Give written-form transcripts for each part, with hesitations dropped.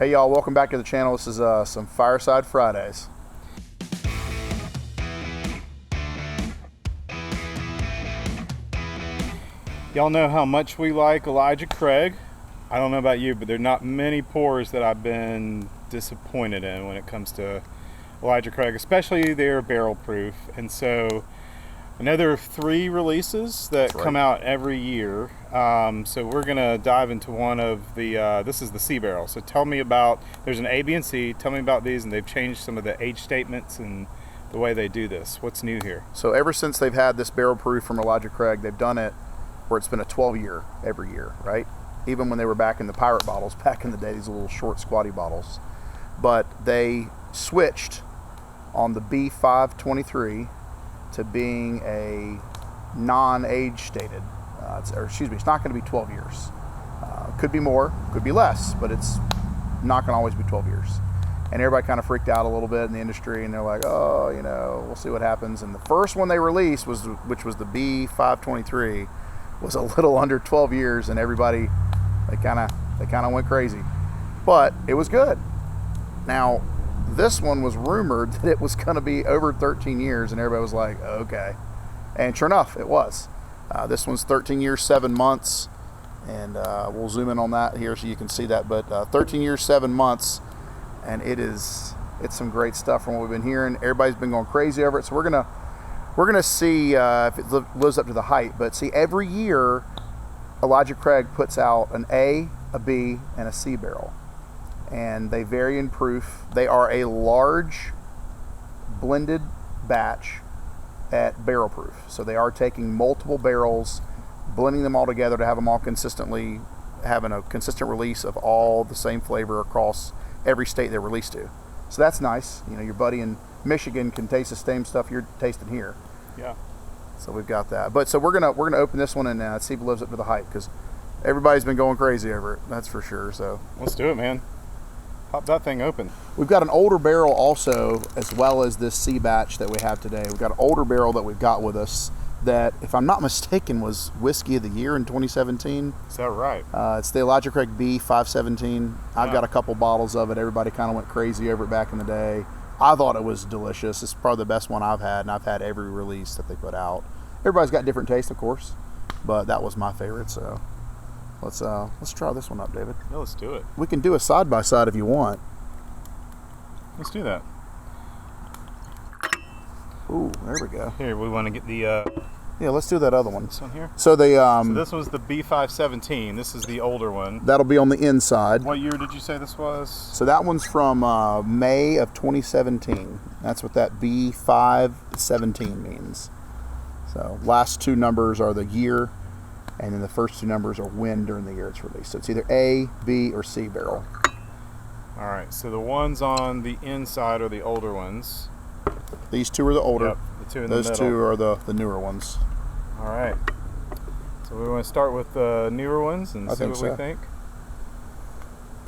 Hey y'all, welcome back to the channel. This is some Fireside Fridays. Y'all know how much we like Elijah Craig. I don't know about you, but there are not many pours that I've been disappointed in when it comes to Elijah Craig, especially their barrel proof. And so I know there are 3 releases that come out every year. So we're gonna dive into one of the, this is the C barrel. So tell me about, there's an A, B, and C. Tell me about these, and they've changed some of the age statements and the way they do this. What's new here? So ever since they've had this barrel proof from Elijah Craig, they've done it where it's been a 12 year every year, right? Even when they were back in the pirate bottles, back in the day, these little short squatty bottles. But they switched on the B523 to being a non-age stated, it's not going to be 12 years. Could be more, could be less, but it's not going to always be 12 years. And everybody kind of freaked out a little bit in the industry, and they're like, oh, you know, we'll see what happens. And the first one they released which was the B523, was a little under 12 years, and everybody, they kind of went crazy. But it was good. Now, this one was rumored that it was going to be over 13 years, and everybody was like, okay. And sure enough, it was. This one's 13 years, 7 months, and we'll zoom in on that here so you can see that. But 13 years, 7 months, and it's some great stuff from what we've been hearing. Everybody's been going crazy over it, so we're gonna see if it lives up to the hype. But see, every year, Elijah Craig puts out an A, a B, and a C barrel. And they vary in proof. They are a large blended batch at barrel proof. So they are taking multiple barrels, blending them all together to have them all consistently, having a consistent release of all the same flavor across every state they're released to. So that's nice. You know, your buddy in Michigan can taste the same stuff you're tasting here. Yeah. So we've got that. But so we're gonna open this one and see if it lives up to the hype, because everybody's been going crazy over it. That's for sure. So let's do it, man. Pop that thing open. We've got an older barrel also, as well as this C batch that we have today. We've got an older barrel that we've got with us that, if I'm not mistaken, was Whiskey of the Year in 2017. Is that right? It's the Elijah Craig B517. I've got a couple bottles of it. Everybody kind of went crazy over it back in the day. I thought it was delicious. It's probably the best one I've had, and I've had every release that they put out. Everybody's got different taste, of course, but that was my favorite. So let's try this one up, David. Yeah, let's do it. We can do a side by side if you want. Let's do that. Ooh, there we go. Here, we want to get the yeah, let's do that other one. this one here. So the So this was the B517. This is the older one. that'll be on the inside. What year did you say this was? So that one's from May of 2017. That's what that B517 means. So last 2 numbers are the year, and then the first 2 numbers are when during the year it's released. So it's either A, B, or C barrel. All right, so the ones on the inside are the older ones. These 2 are the older. Yep, the 2 in Those the middle. 2 are the newer ones. All right. So we want to start with the newer ones and see what we think.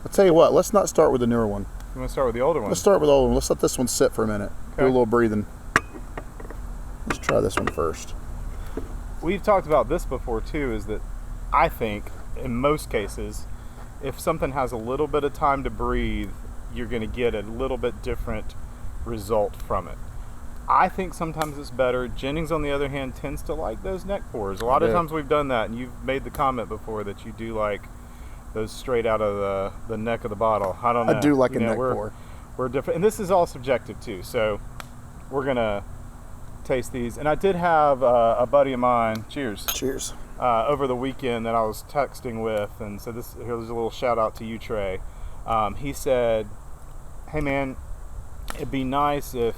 I'll tell you what, let's not start with the newer one. You want to start with the older one? Let's start with the old one. Let's let this one sit for a minute. Okay. Do a little breathing. Let's try this one first. We've talked about this before too, is that I think in most cases, if something has a little bit of time to breathe, you're going to get a little bit different result from it. I think sometimes it's better. Jennings, on the other hand, tends to like those neck pours. A lot of times we've done that, and you've made the comment before that you do like those straight out of the neck of the bottle. I don't know. I do like a neck pour. We're different, and this is all subjective too. So we're gonna taste these. And I did have a buddy of mine. Cheers. Over the weekend that I was texting with, and so here's a little shout out to you, Trey. He said, "Hey man, it'd be nice if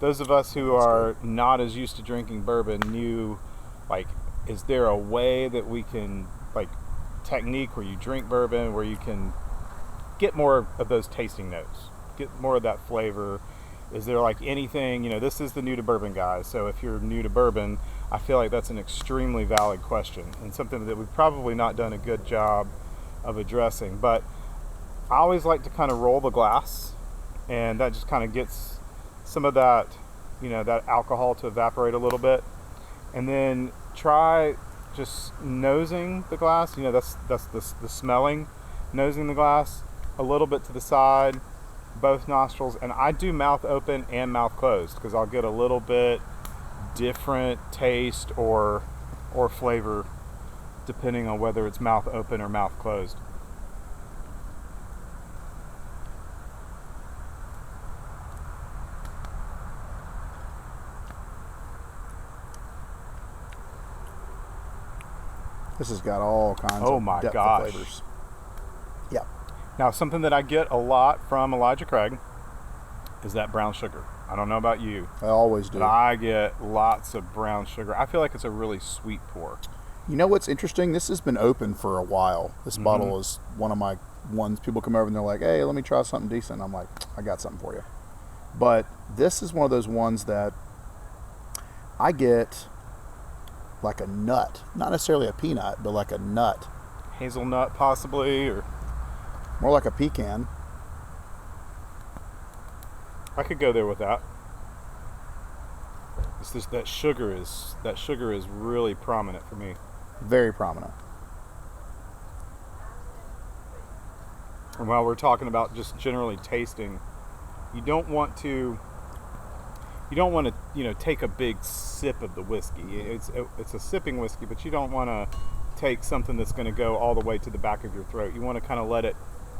those of us who are not as used to drinking bourbon knew, like, is there a way that we can, like, technique where you drink bourbon where you can get more of those tasting notes, get more of that flavor? Is there like anything, you know, this is the new to bourbon guys, so if you're new to bourbon, I feel like that's an extremely valid question and something that we've probably not done a good job of addressing. But I always like to kind of roll the glass, and that just kind of gets some of that, you know, that alcohol to evaporate a little bit, and then try just nosing the glass. You know, that's the smelling, nosing the glass, a little bit to the side, both nostrils, and I do mouth open and mouth closed because I'll get a little bit different taste or flavor depending on whether it's mouth open or mouth closed. This has got all kinds Oh of my depth gosh. of flavors. Yeah. Now, something that I get a lot from Elijah Craig is that brown sugar. I don't know about you, I always do. but I get lots of brown sugar. I feel like it's a really sweet pour. You know what's interesting? This has been open for a while. This bottle is one of my ones. People come over and they're like, hey, let me try something decent. I'm like, I got something for you. But this is one of those ones that I get like a nut. Not necessarily a peanut, but like a nut. Hazelnut possibly, or More like a pecan. I could go there with that. It's just that sugar is really prominent for me. Very prominent. And while we're talking about just generally tasting, you don't want to take a big sip of the whiskey. It's a sipping whiskey, but you don't want to take something that's going to go all the way to the back of your throat. You want to kind of let it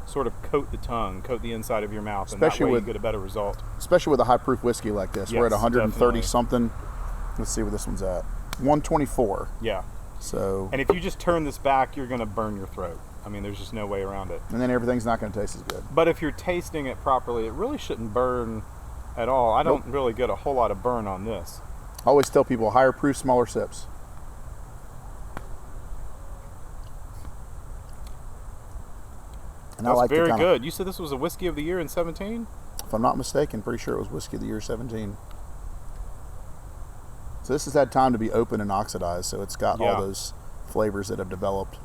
sort of coat the tongue, coat the inside of your mouth, and that way you get a better result. Especially with a high proof whiskey like this. Yes, We're at 130 definitely. something. Let's see what this one's at. 124. Yeah. So, And if you just turn this back, you're going to burn your throat. I mean, there's just no way around it. and then everything's not going to taste as good. But if you're tasting it properly, it really shouldn't burn at all. I don't really get a whole lot of burn on this. I always tell people higher proof, smaller sips. And That's I like very to good. You said this was a whiskey of the year in 17? If I'm not mistaken, pretty sure it was whiskey of the year 17. So this has had time to be open and oxidized, so it's got all those flavors that have developed.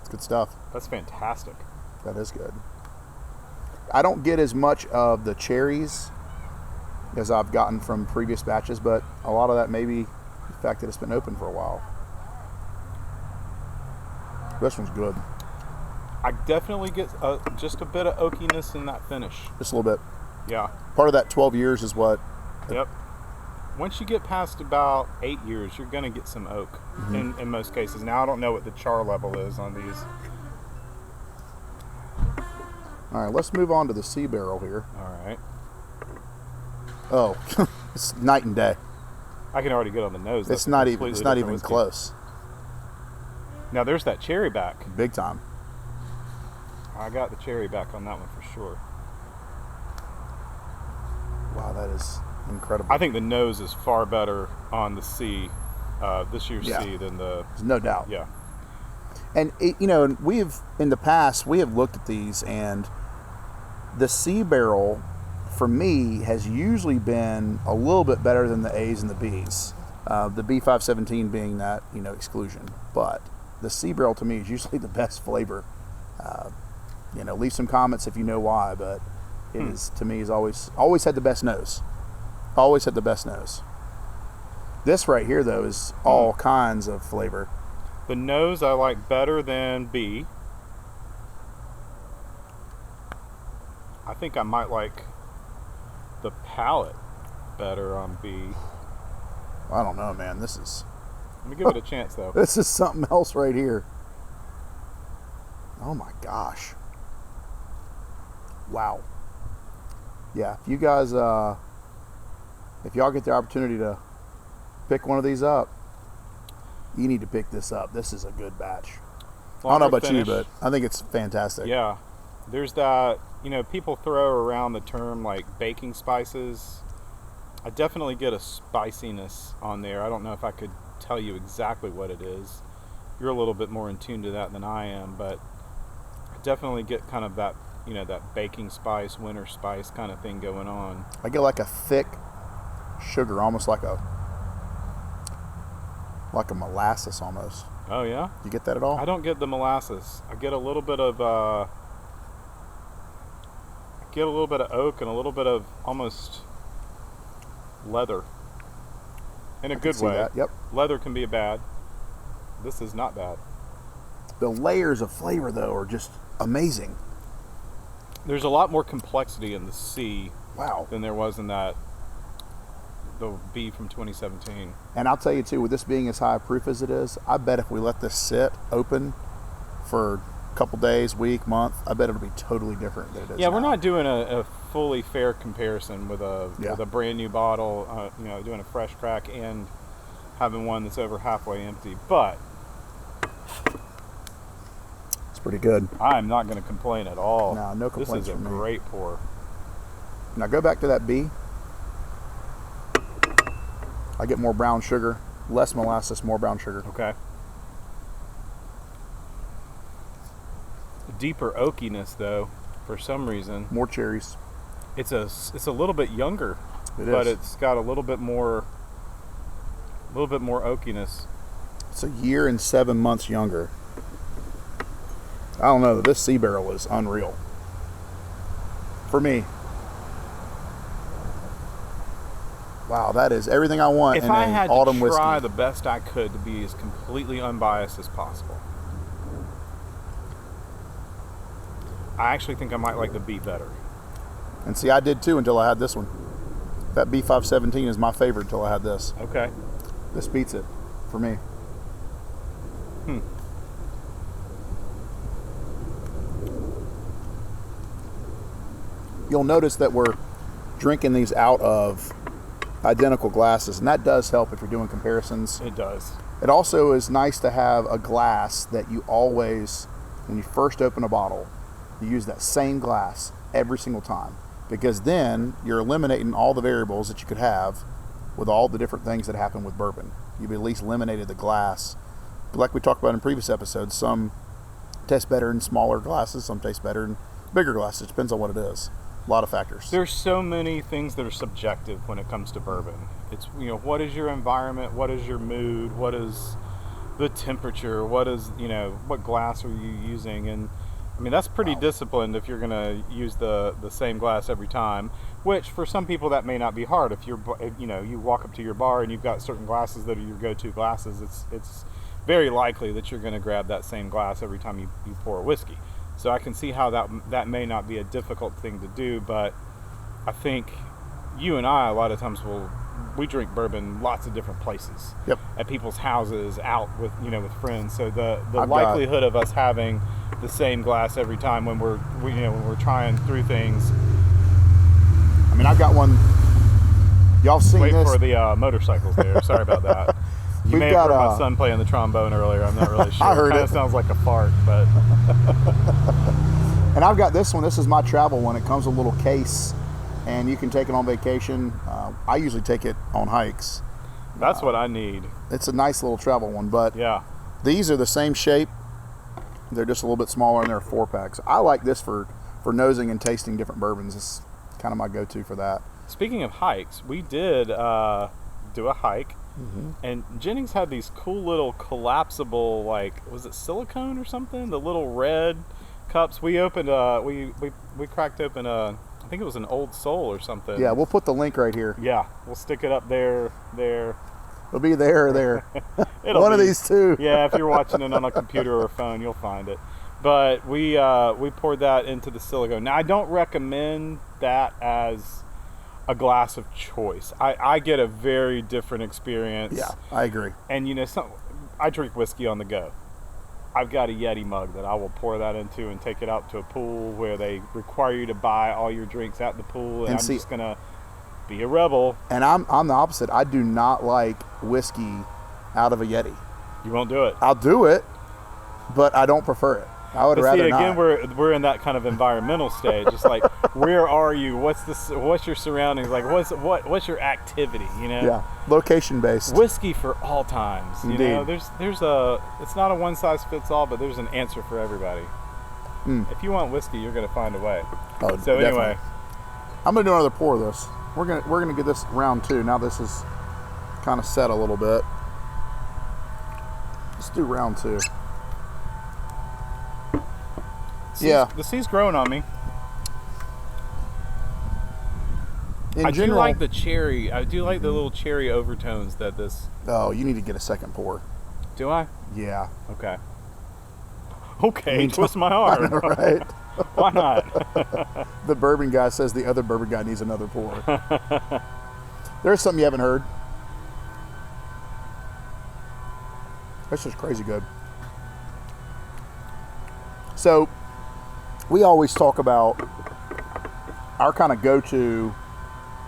It's good stuff. That's fantastic. That is good. I don't get as much of the cherries as I've gotten from previous batches, but a lot of that may be the fact that it's been open for a while. This one's good. I definitely get just a bit of oakiness in that finish. Just a little bit. Yeah. Part of that 12 years is what? Yep. Once you get past about 8 years, you're going to get some oak in most cases. Now, I don't know what the char level is on these. All right, let's move on to the sea barrel here. All right. Oh, it's night and day. I can already get on the nose. It's not even close. Now, there's that cherry back. Big time. I got the cherry back on that one for sure. Wow, that is incredible. I think the nose is far better on the C, this year's C, than the... There's no doubt. Yeah. And, in the past, we have looked at these, and the C barrel, for me, has usually been a little bit better than the A's and the B's. The B517 being that, exclusion. But the C barrel, to me, is usually the best flavor. Leave some comments if you know why, but it is, to me, is always had the best nose. Always had the best nose. This right here, though, is all kinds of flavor. The nose I like better than B. I think I might like the palate better on B. I don't know, man. This is... Let me give it a chance, though. This is something else right here. Oh, my gosh. Wow. Yeah, if you guys... if y'all get the opportunity to pick one of these up, you need to pick this up. This is a good batch. I don't know about you, but I think it's fantastic. Yeah. There's that, people throw around the term like baking spices. I definitely get a spiciness on there. I don't know if I could tell you exactly what it is. You're a little bit more in tune to that than I am, but I definitely get kind of that, that baking spice, winter spice kind of thing going on. I get like a thick sugar, almost like a molasses almost. Oh yeah? You get that at all? I don't get the molasses. I get a little bit of oak and a little bit of almost leather. In a good way. That. Yep. Leather can be bad. This is not bad. The layers of flavor though are just amazing. There's a lot more complexity in the C Wow. than there was in the B from 2017. And I'll tell you too, with this being as high proof as it is, I bet if we let this sit open for a couple days, week, month, I bet it'll be totally different than it is. Yeah, now. we're not doing a fully fair comparison with a brand new bottle, doing a fresh crack and having one that's over halfway empty. But it's pretty good. I'm not going to complain at all. No complaints. This is a from me. great pour. Now go back to that B. I get more brown sugar, less molasses, more brown sugar. Okay. Deeper oakiness though, for some reason. More cherries. It's a little bit younger, But it's got a little bit more oakiness. It's a year and 7 months younger. I don't know. This C barrel is unreal for me. Wow, that is everything I want. If in I an had autumn to try whiskey. the best I could to be as completely unbiased as possible, I actually think I might like the B better. And see, I did too until I had this one. That B517 is my favorite until I had this. Okay. This beats it for me. You'll notice that we're drinking these out of identical glasses, and that does help if you're doing comparisons. It does. It also is nice to have a glass that you always, when you first open a bottle, you use that same glass every single time, because then you're eliminating all the variables that you could have with all the different things that happen with bourbon. You've at least eliminated the glass. But like we talked about in previous episodes, some taste better in smaller glasses, some taste better in bigger glasses. It depends on what it is. A lot of factors. There's so many things that are subjective when it comes to bourbon. It's, what is your environment? What is your mood? What is the temperature? What is, what glass are you using? And I mean, that's pretty disciplined if you're going to use the same glass every time, which for some people that may not be hard. If you're, you walk up to your bar and you've got certain glasses that are your go-to glasses, it's very likely that you're going to grab that same glass every time you pour a whiskey. So I can see how that may not be a difficult thing to do, but I think you and I a lot of times we drink bourbon lots of different places. Yep. At people's houses, out with with friends. So the likelihood of us having the same glass every time when we're trying through things. I mean, I've got one. Y'all seen Wait this? for the motorcycles there. Sorry about that. You may have heard my son playing the trombone earlier. I'm not really sure. I heard it. Kind of sounds like a fart, but. And I've got this one. This is my travel one. It comes with a little case, and you can take it on vacation. I usually take it on hikes. That's what I need. It's a nice little travel one, but yeah, these are the same shape. They're just a little bit smaller, and they're 4-packs. I like this for nosing and tasting different bourbons. It's kind of my go-to for that. Speaking of hikes, we did do a hike. Mm-hmm. And Jennings had these cool little collapsible, was it silicone or something? The little red cups. We opened, we cracked open I think it was an Old Soul or something. Yeah, we'll put the link right here. Yeah, we'll stick it up there. It'll be there or there. One of these two. Yeah, if you're watching it on a computer or a phone, you'll find it. But we poured that into the silicone. Now, I don't recommend that as a glass of choice. I get a very different experience. Yeah, I agree. And I drink whiskey on the go. I've got a Yeti mug that I will pour that into and take it out to a pool where they require you to buy all your drinks at the pool, and I'm just gonna be a rebel. And I'm the opposite. I do not like whiskey out of a Yeti. You won't do it. I'll do it, but I don't prefer it. I would rather not. Again, we're in that kind of environmental stage. Just like, where are you? What's your surroundings? Like, what's your activity? Yeah, location based. Whiskey for all times. Indeed. It's not a one size fits all, but there's an answer for everybody. If you want whiskey, you're gonna find a way. Oh, so definitely. Anyway, I'm gonna do another pour of this. We're gonna get this round 2. Now this is kind of set a little bit. Let's do round 2. The C's growing on me. In general, do like the cherry. I do like the little cherry overtones that this. Oh, you need to get a second pour. Do I? Yeah. Okay. Okay. Twist my arm. I know, right? Why not? The bourbon guy says the other bourbon guy needs another pour. There's something you haven't heard. This is crazy good. So, we always talk about our kind of go-to,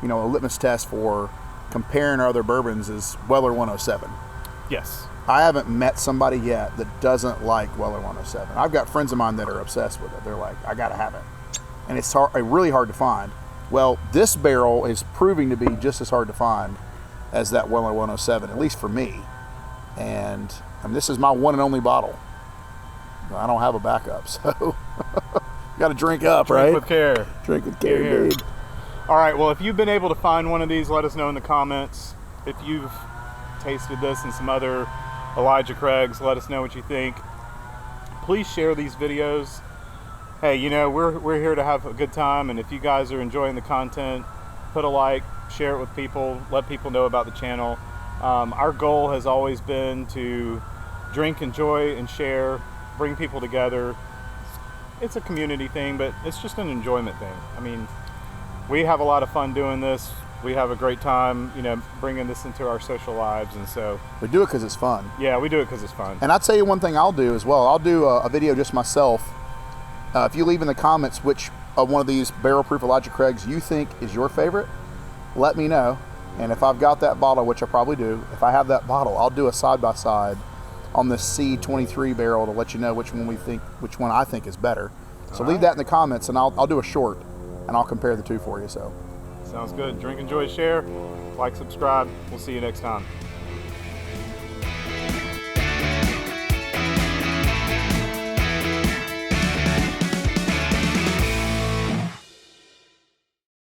a litmus test for comparing our other bourbons is Weller 107. Yes. I haven't met somebody yet that doesn't like Weller 107. I've got friends of mine that are obsessed with it. They're like, I gotta have it. And it's really hard to find. Well, this barrel is proving to be just as hard to find as that Weller 107, at least for me. And this is my one and only bottle. I don't have a backup, so got to drink up, right? Drink with care. Drink with care, dude. All right, well, if you've been able to find one of these, let us know in the comments. If you've tasted this and some other Elijah Craig's, let us know what you think. Please share these videos. Hey, we're here to have a good time, and if you guys are enjoying the content, put a like, share it with people, let people know about the channel. Our goal has always been to drink, enjoy, and share, bring people together. It's a community thing, but it's just an enjoyment thing. I mean, we have a lot of fun doing this. We have a great time, bringing this into our social lives, and so we do it because it's fun. Yeah, we do it because it's fun. And I'll tell you one thing I'll do as well. I'll do a video just myself. If you leave in the comments which one of these barrel proof Elijah Craig's you think is your favorite, let me know. And if I've got that bottle, which I probably do, if I have that bottle, I'll do a side-by-side on the C923 barrel to let you know which one I think is better. So leave that in the comments, and I'll do a short, and I'll compare the two for you. So sounds good. Drink, enjoy, share, like, subscribe. We'll see you next time.